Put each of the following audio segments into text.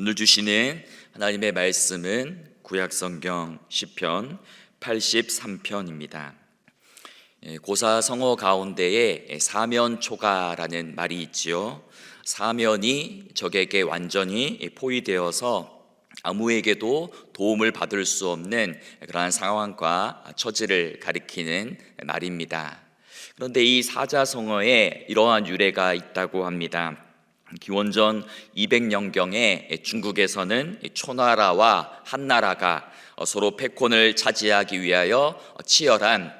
오늘 주시는 하나님의 말씀은 구약성경 시편 83편입니다. 고사성어 가운데에 사면초가라는 말이 있지요. 사면이 적에게 완전히 포위되어서 아무에게도 도움을 받을 수 없는 그러한 상황과 처지를 가리키는 말입니다. 그런데 이 사자성어에 이러한 유래가 있다고 합니다. 기원전 200년경에 중국에서는 초나라와 한나라가 서로 패권을 차지하기 위하여 치열한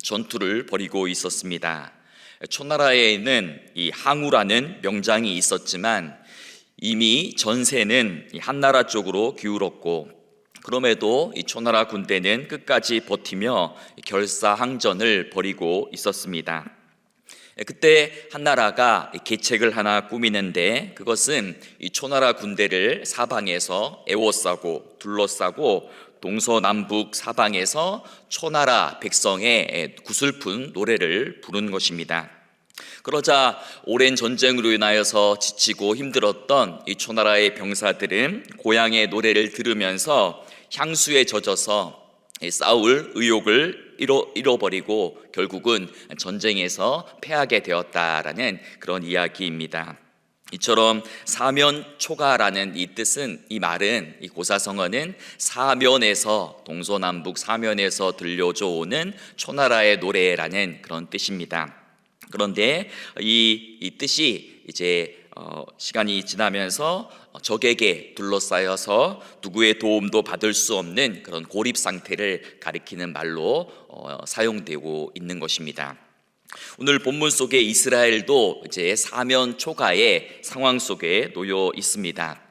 전투를 벌이고 있었습니다. 초나라에는 이 항우라는 명장이 있었지만 이미 전세는 한나라 쪽으로 기울었고, 그럼에도 이 초나라 군대는 끝까지 버티며 결사항전을 벌이고 있었습니다. 그때 한나라가 계책을 하나 꾸미는데, 그것은 이 초나라 군대를 사방에서 에워싸고 둘러싸고 동서남북 사방에서 초나라 백성의 구슬픈 노래를 부른 것입니다. 그러자 오랜 전쟁으로 인하여서 지치고 힘들었던 이 초나라의 병사들은 고향의 노래를 들으면서 향수에 젖어서 싸울 의욕을 잃어버리고 결국은 전쟁에서 패하게 되었다라는 그런 이야기입니다. 이처럼 사면초가라는 이 말은, 이 고사성어는 사면에서, 동서남북 사면에서 들려져 오는 초나라의 노래라는 그런 뜻입니다. 그런데 이 뜻이 이제 시간이 지나면서 적에게 둘러싸여서 누구의 도움도 받을 수 없는 그런 고립 상태를 가리키는 말로 사용되고 있는 것입니다. 오늘 본문 속에 이스라엘도 이제 사면초가의 상황 속에 놓여 있습니다.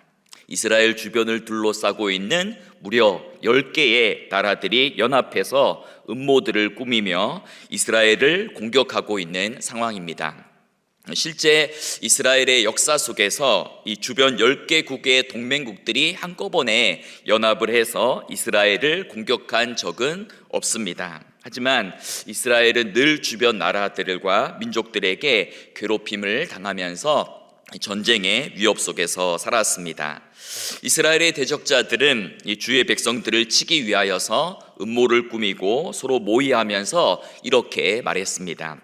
이스라엘 주변을 둘러싸고 있는 무려 10개의 나라들이 연합해서 음모들을 꾸미며 이스라엘을 공격하고 있는 상황입니다. 실제 이스라엘의 역사 속에서 이 주변 10개국의 동맹국들이 한꺼번에 연합을 해서 이스라엘을 공격한 적은 없습니다. 하지만 이스라엘은 늘 주변 나라들과 민족들에게 괴롭힘을 당하면서 전쟁의 위협 속에서 살았습니다. 이스라엘의 대적자들은 이 주의 백성들을 치기 위하여서 음모를 꾸미고 서로 모의하면서 이렇게 말했습니다.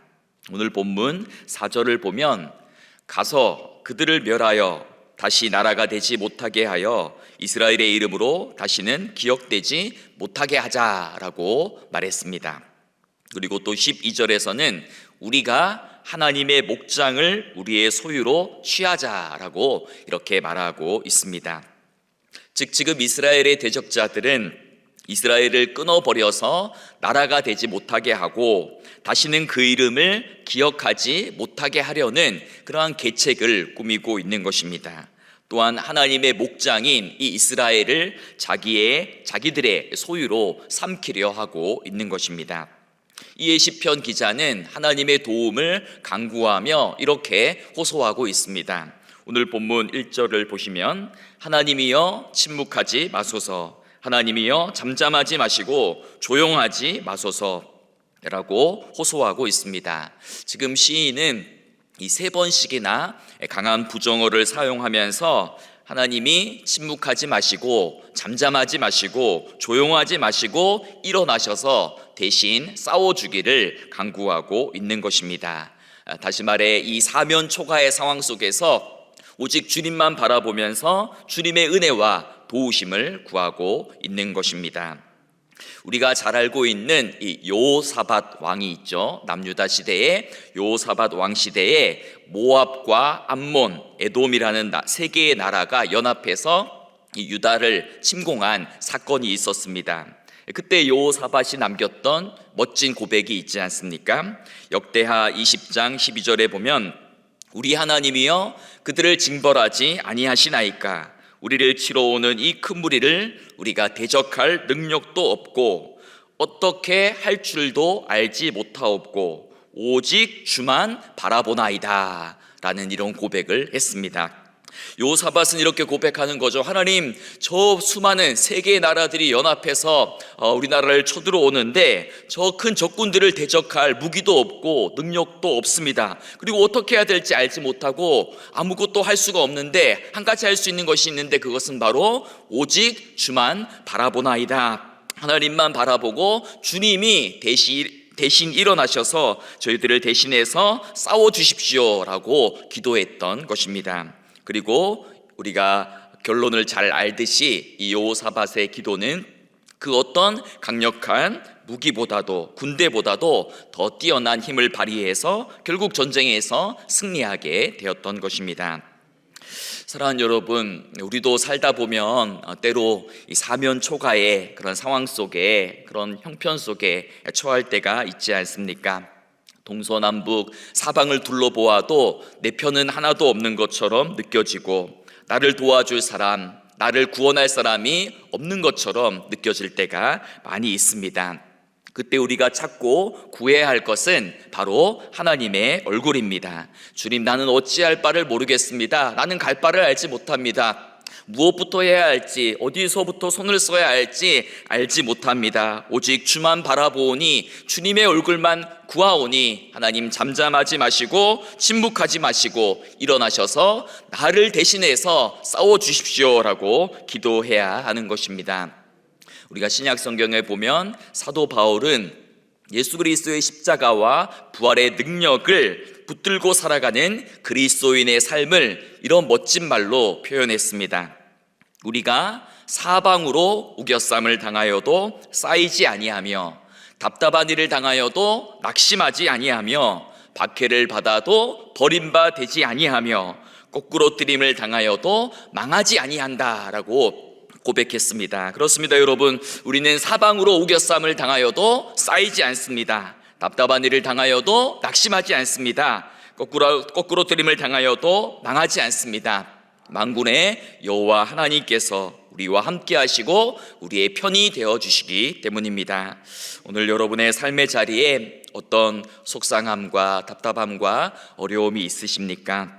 오늘 본문 4절을 보면, 가서 그들을 멸하여 다시 나라가 되지 못하게 하여 이스라엘의 이름으로 다시는 기억되지 못하게 하자라고 말했습니다. 그리고 또 12절에서는 우리가 하나님의 목장을 우리의 소유로 취하자라고 이렇게 말하고 있습니다. 즉, 지금 이스라엘의 대적자들은 이스라엘을 끊어버려서 나라가 되지 못하게 하고 다시는 그 이름을 기억하지 못하게 하려는 그러한 계책을 꾸미고 있는 것입니다. 또한 하나님의 목장인 이 이스라엘을 자기들의 소유로 삼키려 하고 있는 것입니다. 이에 시편 기자는 하나님의 도움을 간구하며 이렇게 호소하고 있습니다. 오늘 본문 1절을 보시면, 하나님이여 침묵하지 마소서, 하나님이여 잠잠하지 마시고 조용하지 마소서라고 호소하고 있습니다. 지금 시인은 이 3번씩이나 강한 부정어를 사용하면서 하나님이 침묵하지 마시고 잠잠하지 마시고 조용하지 마시고 일어나셔서 대신 싸워주기를 간구하고 있는 것입니다. 다시 말해, 이 사면초가의 상황 속에서 오직 주님만 바라보면서 주님의 은혜와 도우심을 구하고 있는 것입니다. 우리가 잘 알고 있는 이 여호사밧 왕이 있죠. 남유다 시대에 여호사밧 왕 시대에 모압과 암몬, 에돔이라는 3개의 나라가 연합해서 이 유다를 침공한 사건이 있었습니다. 그때 여호사밧이 남겼던 멋진 고백이 있지 않습니까? 역대하 20장 12절에 보면, 우리 하나님이여 그들을 징벌하지 아니하시나이까? 우리를 치러 오는 이 큰 무리를 우리가 대적할 능력도 없고 어떻게 할 줄도 알지 못하옵고 오직 주만 바라보나이다 라는 이런 고백을 했습니다. 여호사밧은 이렇게 고백하는 거죠. 하나님, 저 수많은 세 개의 나라들이 연합해서 우리나라를 쳐들어오는데 저 큰 적군들을 대적할 무기도 없고 능력도 없습니다. 그리고 어떻게 해야 될지 알지 못하고 아무것도 할 수가 없는데 한 가지 할 수 있는 것이 있는데 그것은 바로 오직 주만 바라보나이다. 하나님만 바라보고 주님이 대신 일어나셔서 저희들을 대신해서 싸워주십시오라고 기도했던 것입니다. 그리고 우리가 결론을 잘 알듯이 이 여호사밧의 기도는 그 어떤 강력한 무기보다도 군대보다도 더 뛰어난 힘을 발휘해서 결국 전쟁에서 승리하게 되었던 것입니다. 사랑하는 여러분, 우리도 살다 보면 때로 이 사면초가의 그런 상황 속에, 그런 형편 속에 처할 때가 있지 않습니까? 동서남북 사방을 둘러보아도 내 편은 하나도 없는 것처럼 느껴지고 나를 도와줄 사람, 나를 구원할 사람이 없는 것처럼 느껴질 때가 많이 있습니다. 그때 우리가 찾고 구해야 할 것은 바로 하나님의 얼굴입니다. 주님, 나는 어찌할 바를 모르겠습니다. 나는 갈 바를 알지 못합니다. 무엇부터 해야 할지, 어디서부터 손을 써야 할지 알지 못합니다. 오직 주만 바라보오니, 주님의 얼굴만 구하오니, 하나님 잠잠하지 마시고 침묵하지 마시고 일어나셔서 나를 대신해서 싸워주십시오라고 기도해야 하는 것입니다. 우리가 신약 성경에 보면 사도 바울은 예수 그리스도의 십자가와 부활의 능력을 붙들고 살아가는 그리스도인의 삶을 이런 멋진 말로 표현했습니다. 우리가 사방으로 우겨쌈을 당하여도 쌓이지 아니하며, 답답한 일을 당하여도 낙심하지 아니하며, 박해를 받아도 버림바 되지 아니하며, 거꾸로 뜨림을 당하여도 망하지 아니한다라고 고백했습니다. 그렇습니다, 여러분. 우리는 사방으로 우겨쌈을 당하여도 쌓이지 않습니다. 답답한 일을 당하여도 낙심하지 않습니다. 거꾸로 뜨림을 당하여도 망하지 않습니다. 만군의 여호와 하나님께서 우리와 함께 하시고 우리의 편이 되어주시기 때문입니다. 오늘 여러분의 삶의 자리에 어떤 속상함과 답답함과 어려움이 있으십니까?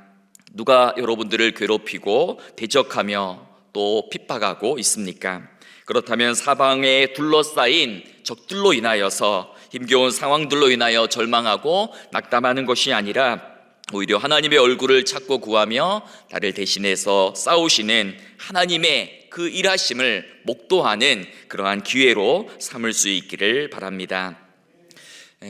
누가 여러분들을 괴롭히고 대적하며 또 핍박하고 있습니까? 그렇다면 사방에 둘러싸인 적들로 인하여서, 힘겨운 상황들로 인하여 절망하고 낙담하는 것이 아니라 오히려 하나님의 얼굴을 찾고 구하며 나를 대신해서 싸우시는 하나님의 그 일하심을 목도하는 그러한 기회로 삼을 수 있기를 바랍니다.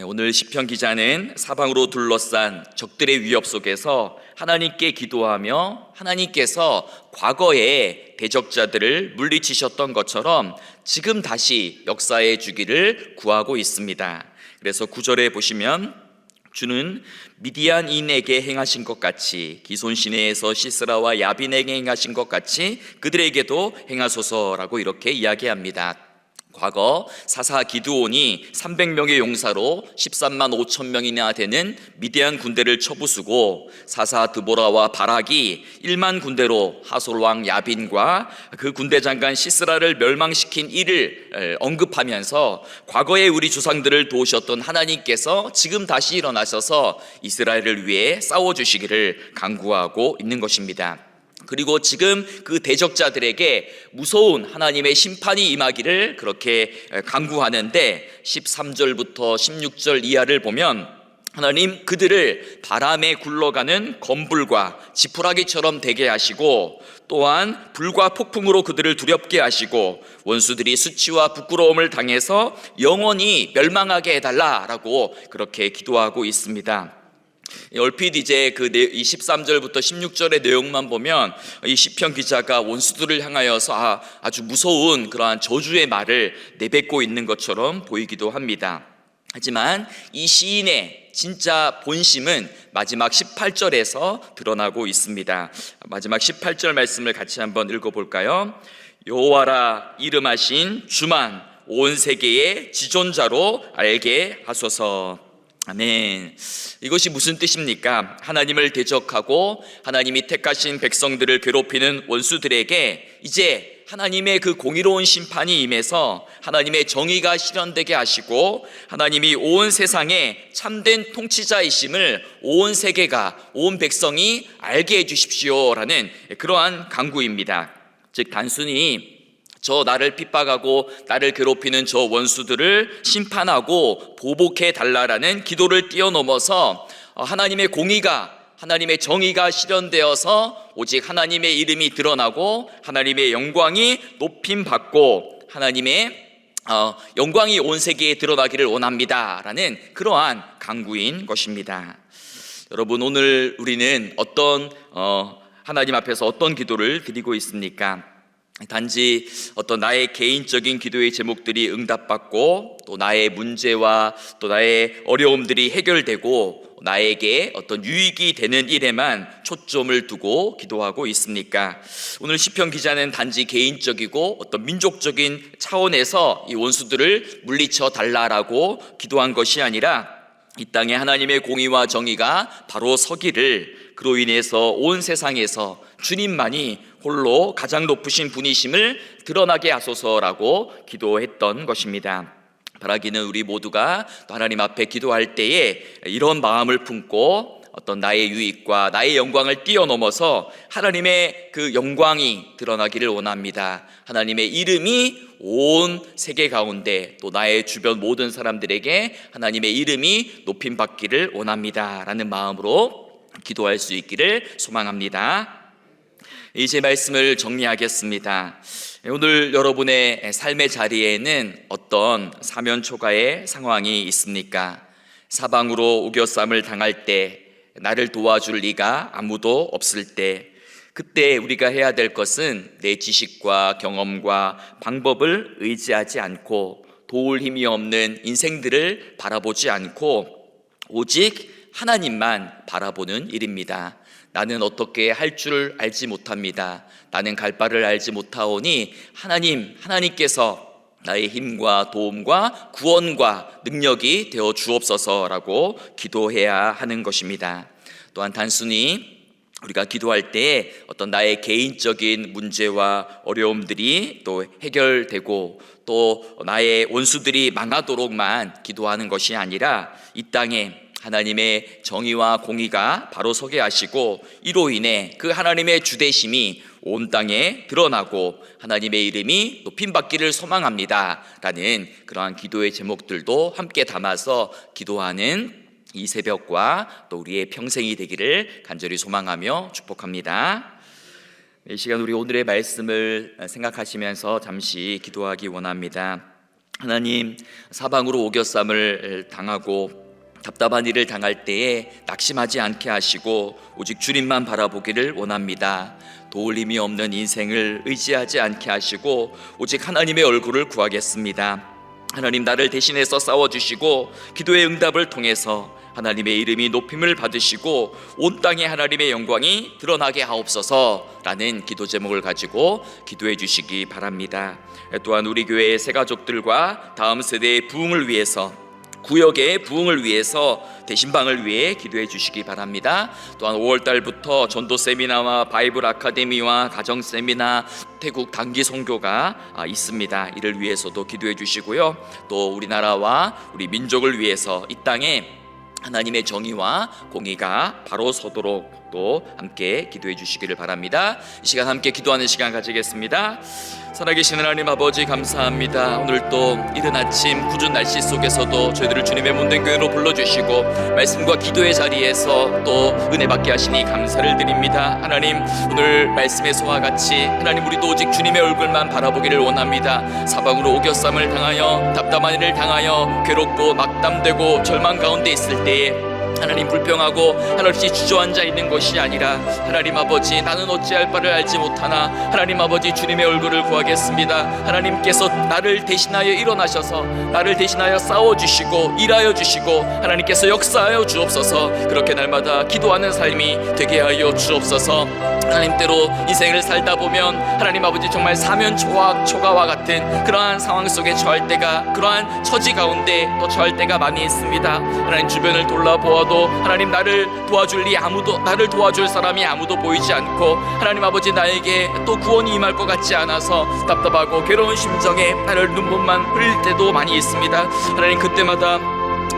오늘 시편 기자는 사방으로 둘러싼 적들의 위협 속에서 하나님께 기도하며 하나님께서 과거에 대적자들을 물리치셨던 것처럼 지금 다시 역사해 주기를 구하고 있습니다. 그래서 9절에 보시면 주는 미디안인에게 행하신 것 같이, 기손 시내에서 시스라와 야빈에게 행하신 것 같이 그들에게도 행하소서라고 이렇게 이야기합니다. 과거 사사 기드온이 300명의 용사로 13만 5천 명이나 되는 미디안 군대를 쳐부수고, 사사 드보라와 바락이 1만 군대로 하솔 왕 야빈과 그 군대 장관 시스라를 멸망시킨 일을 언급하면서 과거에 우리 조상들을 도우셨던 하나님께서 지금 다시 일어나셔서 이스라엘을 위해 싸워주시기를 간구하고 있는 것입니다. 그리고 지금 그 대적자들에게 무서운 하나님의 심판이 임하기를 그렇게 간구하는데, 13절부터 16절 이하를 보면 하나님 그들을 바람에 굴러가는 검불과 지푸라기처럼 되게 하시고, 또한 불과 폭풍으로 그들을 두렵게 하시고, 원수들이 수치와 부끄러움을 당해서 영원히 멸망하게 해달라라고 그렇게 기도하고 있습니다. 얼핏 이제 이 13절부터 16절의 내용만 보면 이 시편 기자가 원수들을 향하여서 아주 무서운 그러한 저주의 말을 내뱉고 있는 것처럼 보이기도 합니다. 하지만 이 시인의 진짜 본심은 마지막 18절에서 드러나고 있습니다. 마지막 18절 말씀을 같이 한번 읽어볼까요? 여호와라, 이름하신 주만 온 세계의 지존자로 알게 하소서. 아멘. 이것이 무슨 뜻입니까? 하나님을 대적하고 하나님이 택하신 백성들을 괴롭히는 원수들에게 이제 하나님의 그 공의로운 심판이 임해서 하나님의 정의가 실현되게 하시고 하나님이 온 세상에 참된 통치자이심을 온 세계가, 온 백성이 알게 해주십시오라는 그러한 간구입니다. 즉 단순히 나를 핍박하고 나를 괴롭히는 저 원수들을 심판하고 보복해 달라라는 기도를 뛰어넘어서 하나님의 공의가, 하나님의 정의가 실현되어서 오직 하나님의 이름이 드러나고 하나님의 영광이 높임받고 하나님의 영광이 온 세계에 드러나기를 원합니다라는 그러한 간구인 것입니다. 여러분, 오늘 우리는 하나님 앞에서 어떤 기도를 드리고 있습니까? 단지 어떤 나의 개인적인 기도의 제목들이 응답받고 또 나의 문제와 또 나의 어려움들이 해결되고 나에게 어떤 유익이 되는 일에만 초점을 두고 기도하고 있습니까? 오늘 시편 기자는 단지 개인적이고 어떤 민족적인 차원에서 이 원수들을 물리쳐 달라라고 기도한 것이 아니라 이 땅에 하나님의 공의와 정의가 바로 서기를, 그로 인해서 온 세상에서 주님만이 홀로 가장 높으신 분이심을 드러나게 하소서라고 기도했던 것입니다. 바라기는 우리 모두가 또 하나님 앞에 기도할 때에 이런 마음을 품고 어떤 나의 유익과 나의 영광을 뛰어넘어서 하나님의 그 영광이 드러나기를 원합니다. 하나님의 이름이 온 세계 가운데 또 나의 주변 모든 사람들에게 하나님의 이름이 높임받기를 원합니다 라는 마음으로 기도할 수 있기를 소망합니다. 이제 말씀을 정리하겠습니다. 오늘 여러분의 삶의 자리에는 어떤 사면초가의 상황이 있습니까? 사방으로 우겨쌈을 당할 때, 나를 도와줄 이가 아무도 없을 때, 그때 우리가 해야 될 것은 내 지식과 경험과 방법을 의지하지 않고 도울 힘이 없는 인생들을 바라보지 않고 오직 하나님만 바라보는 일입니다. 나는 어떻게 할 줄 알지 못합니다. 나는 갈 바를 알지 못하오니 하나님께서 나의 힘과 도움과 구원과 능력이 되어 주옵소서라고 기도해야 하는 것입니다. 또한 단순히 우리가 기도할 때 어떤 나의 개인적인 문제와 어려움들이 또 해결되고 또 나의 원수들이 망하도록만 기도하는 것이 아니라 이 땅에 하나님의 정의와 공의가 바로 서게 하시고 이로 인해 그 하나님의 주되심이 온 땅에 드러나고 하나님의 이름이 높임받기를 소망합니다 라는 그러한 기도의 제목들도 함께 담아서 기도하는 이 새벽과 또 우리의 평생이 되기를 간절히 소망하며 축복합니다. 이 시간 우리 오늘의 말씀을 생각하시면서 잠시 기도하기 원합니다. 하나님, 사방으로 오겨쌈을 당하고 답답한 일을 당할 때에 낙심하지 않게 하시고 오직 주님만 바라보기를 원합니다. 도울 힘이 없는 인생을 의지하지 않게 하시고 오직 하나님의 얼굴을 구하겠습니다. 하나님, 나를 대신해서 싸워주시고 기도의 응답을 통해서 하나님의 이름이 높임을 받으시고 온 땅에 하나님의 영광이 드러나게 하옵소서 라는 기도 제목을 가지고 기도해 주시기 바랍니다. 또한 우리 교회의 새가족들과 다음 세대의 부흥을 위해서, 구역의 부흥을 위해서, 대신방을 위해 기도해 주시기 바랍니다. 또한 5월달부터 전도 세미나와 바이블 아카데미와 가정 세미나, 태국 단기 선교가 있습니다. 이를 위해서도 기도해 주시고요. 또 우리나라와 우리 민족을 위해서 이 땅에 하나님의 정의와 공의가 바로 서도록 또 함께 기도해 주시기를 바랍니다. 이 시간 함께 기도하는 시간 가지겠습니다. 살아계신 하나님 아버지, 감사합니다. 오늘 또 이른 아침 궂은 날씨 속에서도 저희들을 주님의 몸된 교회로 불러주시고 말씀과 기도의 자리에서 또 은혜 받게 하시니 감사를 드립니다. 하나님, 오늘 말씀에서와 같이 하나님, 우리도 오직 주님의 얼굴만 바라보기를 원합니다. 사방으로 오겨쌈을 당하여 답답한 일을 당하여 괴롭고 막담되고 절망 가운데 있을 때에 하나님, 불평하고 한없이 주저앉아 있는 것이 아니라 하나님 아버지, 나는 어찌할 바를 알지 못하나 하나님 아버지 주님의 얼굴을 구하겠습니다. 하나님께서 나를 대신하여 일어나셔서 나를 대신하여 싸워주시고 일하여 주시고 하나님께서 역사하여 주옵소서. 그렇게 날마다 기도하는 삶이 되게 하여 주옵소서. 하나님대로 인생을 살다 보면 하나님 아버지 정말 사면초가와 같은 그러한 상황 속에 처할 때가, 그러한 처지 가운데 또 처할 때가 많이 있습니다. 하나님 주변을 돌아보아도 하나님 나를 도와줄 사람이 아무도 보이지 않고, 하나님 아버지 나에게 또 구원이 임할 것 같지 않아서 답답하고 괴로운 심정에 나를 눈물만 흘릴 때도 많이 있습니다. 하나님 그때마다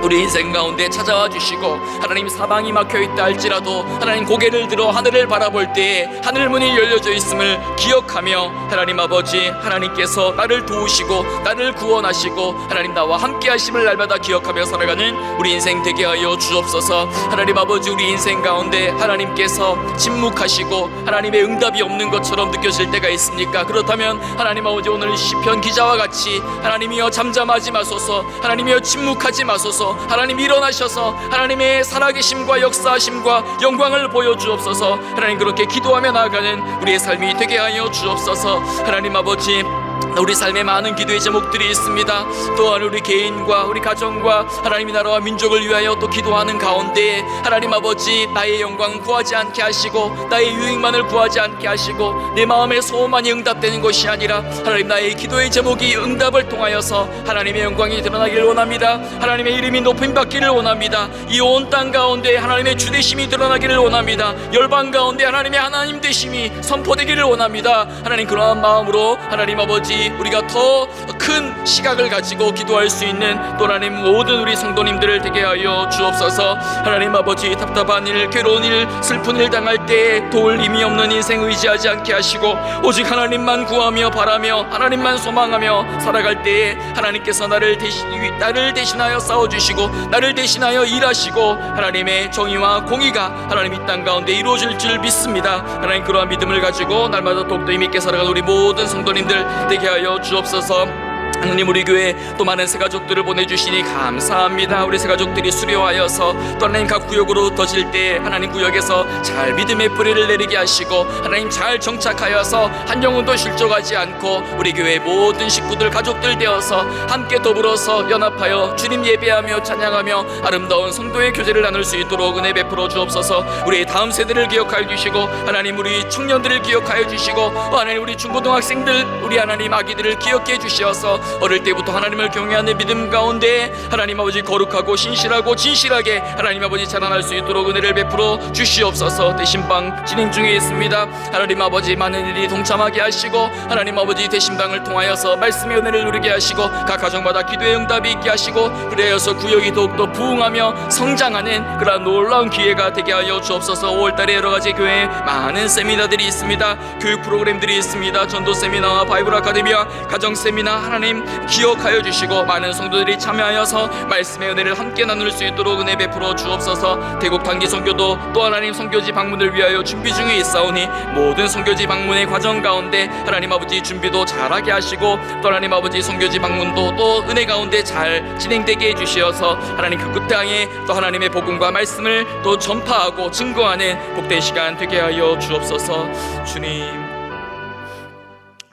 우리 인생 가운데 찾아와 주시고, 하나님 사방이 막혀있다 할지라도 하나님 고개를 들어 하늘을 바라볼 때에 하늘 문이 열려져 있음을 기억하며, 하나님 아버지 하나님께서 나를 도우시고 나를 구원하시고 하나님 나와 함께 하심을 날마다 기억하며 살아가는 우리 인생 되게 하여 주옵소서. 하나님 아버지 우리 인생 가운데 하나님께서 침묵하시고 하나님의 응답이 없는 것처럼 느껴질 때가 있습니까? 그렇다면 하나님 아버지 오늘 시편 기자와 같이 하나님이여 잠잠하지 마소서, 하나님이여 침묵하지 마소서, 하나님 일어나셔서 하나님의 살아계심과 역사하심과 영광을 보여주옵소서. 하나님 그렇게 기도하며 나아가는 우리의 삶이 되게 하여 주옵소서. 하나님 아버지 우리 삶에 많은 기도의 제목들이 있습니다. 또한 우리 개인과 우리 가정과 하나님의 나라와 민족을 위하여 또 기도하는 가운데 하나님 아버지 나의 영광 구하지 않게 하시고 나의 유익만을 구하지 않게 하시고 내 마음의 소원만이 응답되는 것이 아니라 하나님 나의 기도의 제목이 응답을 통하여서 하나님의 영광이 드러나기를 원합니다. 하나님의 이름이 높임받기를 원합니다. 이 온 땅 가운데 하나님의 주되심이 드러나기를 원합니다. 열방 가운데 하나님의 하나님 되심이 선포되기를 원합니다. 하나님 그러한 마음으로 하나님 아버지 우리가 더 큰 시각을 가지고 기도할 수 있는 또 하나님 모든 우리 성도님들을 되게 하여 주옵소서. 하나님 아버지 답답한 일, 괴로운 일, 슬픈 일 당할 때 도울 힘이 없는 인생 의지하지 않게 하시고 오직 하나님만 구하며 바라며 하나님만 소망하며 살아갈 때에 하나님께서 나를 대신하여 싸워주시고 나를 대신하여 일하시고 하나님의 정의와 공의가 하나님 이 땅 가운데 이루어질 줄 믿습니다. 하나님 그러한 믿음을 가지고 날마다 더욱더 힘있게 살아가는 우리 모든 성도님들 되게 하여 주옵소서. 하나님 우리 교회에 또 많은 새가족들을 보내주시니 감사합니다. 우리 새가족들이 수료하여서 또 하나님 각 구역으로 흩어질 때 하나님 구역에서 잘 믿음의 뿌리를 내리게 하시고 하나님 잘 정착하여서 한 영혼도 실족하지 않고 우리 교회 모든 식구들 가족들 되어서 함께 더불어서 연합하여 주님 예배하며 찬양하며 아름다운 성도의 교제를 나눌 수 있도록 은혜 베풀어 주옵소서. 우리 다음 세대를 기억하여 주시고 하나님 우리 청년들을 기억하여 주시고 하나님 우리 중고등학생들 우리 하나님 아기들을 기억해 주시어서 어릴 때부터 하나님을 경외하는 믿음 가운데 하나님 아버지 거룩하고 신실하고 진실하게 하나님 아버지 자라날 수 있도록 은혜를 베풀어 주시옵소서. 대신방 진행 중에 있습니다. 하나님 아버지 많은 일이 동참하게 하시고 하나님 아버지 대신방을 통하여서 말씀의 은혜를 누리게 하시고 각 가정마다 기도의 응답이 있게 하시고 그래서 구역이 더욱더 부흥하며 성장하는 그러한 놀라운 기회가 되게 하여 주옵소서. 5월달에 여러가지 교회에 많은 세미나들이 있습니다. 교육 프로그램들이 있습니다. 전도 세미나와 바이블 아카데미와 가정 세미나 하나님 기억하여 주시고 많은 성도들이 참여하여서 말씀의 은혜를 함께 나눌 수 있도록 은혜 베풀어 주옵소서. 대국 단기 선교도 또 하나님 선교지 방문을 위하여 준비 중에 있사오니 모든 선교지 방문의 과정 가운데 하나님 아버지 준비도 잘하게 하시고 또 하나님 아버지 선교지 방문도 또 은혜 가운데 잘 진행되게 해주시어서 하나님 그 끝땅에 또 하나님의 복음과 말씀을 또 전파하고 증거하는 복된 시간 되게 하여 주옵소서. 주님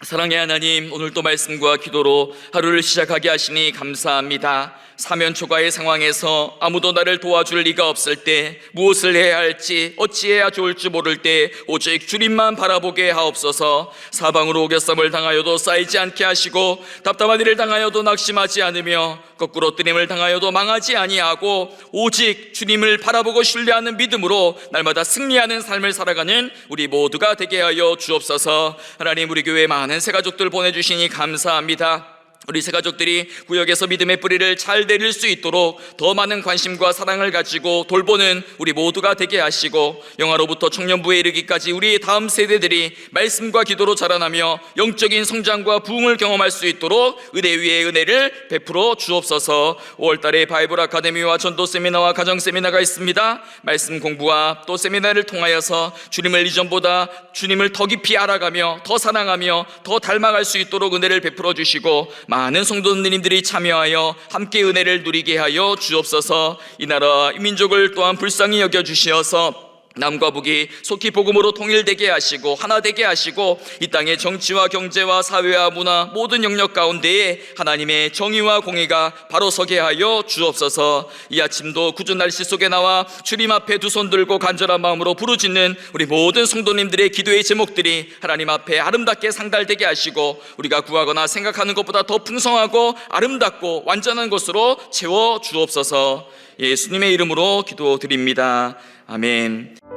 사랑의 하나님, 오늘도 말씀과 기도로 하루를 시작하게 하시니 감사합니다. 사면초가의 상황에서 아무도 나를 도와줄 리가 없을 때 무엇을 해야 할지 어찌해야 좋을지 모를 때 오직 주님만 바라보게 하옵소서. 사방으로 오겨쌈을 당하여도 쌓이지 않게 하시고 답답한 일을 당하여도 낙심하지 않으며 거꾸로 뜨림을 당하여도 망하지 아니하고 오직 주님을 바라보고 신뢰하는 믿음으로 날마다 승리하는 삶을 살아가는 우리 모두가 되게 하여 주옵소서. 하나님 우리 교회에 많은 새가족들 보내주시니 감사합니다. 우리 새가족들이 구역에서 믿음의 뿌리를 잘 내릴 수 있도록 더 많은 관심과 사랑을 가지고 돌보는 우리 모두가 되게 하시고 영아로부터 청년부에 이르기까지 우리의 다음 세대들이 말씀과 기도로 자라나며 영적인 성장과 부흥을 경험할 수 있도록 은혜 위에 은혜를 베풀어 주옵소서. 5월달에 바이블 아카데미와 전도 세미나와 가정 세미나가 있습니다. 말씀 공부와 또 세미나를 통하여서 주님을 이전보다 주님을 더 깊이 알아가며 더 사랑하며 더 닮아갈 수 있도록 은혜를 베풀어 주시고 많은 성도님들이 참여하여 함께 은혜를 누리게 하여 주옵소서. 이 나라와 이 민족을 또한 불쌍히 여겨주시어서 남과 북이 속히 복음으로 통일되게 하시고 하나 되게 하시고 이 땅의 정치와 경제와 사회와 문화 모든 영역 가운데에 하나님의 정의와 공의가 바로 서게 하여 주옵소서. 이 아침도 굳은 날씨 속에 나와 주님 앞에 두 손 들고 간절한 마음으로 부르짖는 우리 모든 성도님들의 기도의 제목들이 하나님 앞에 아름답게 상달되게 하시고 우리가 구하거나 생각하는 것보다 더 풍성하고 아름답고 완전한 것으로 채워 주옵소서. 예수님의 이름으로 기도드립니다. 아멘.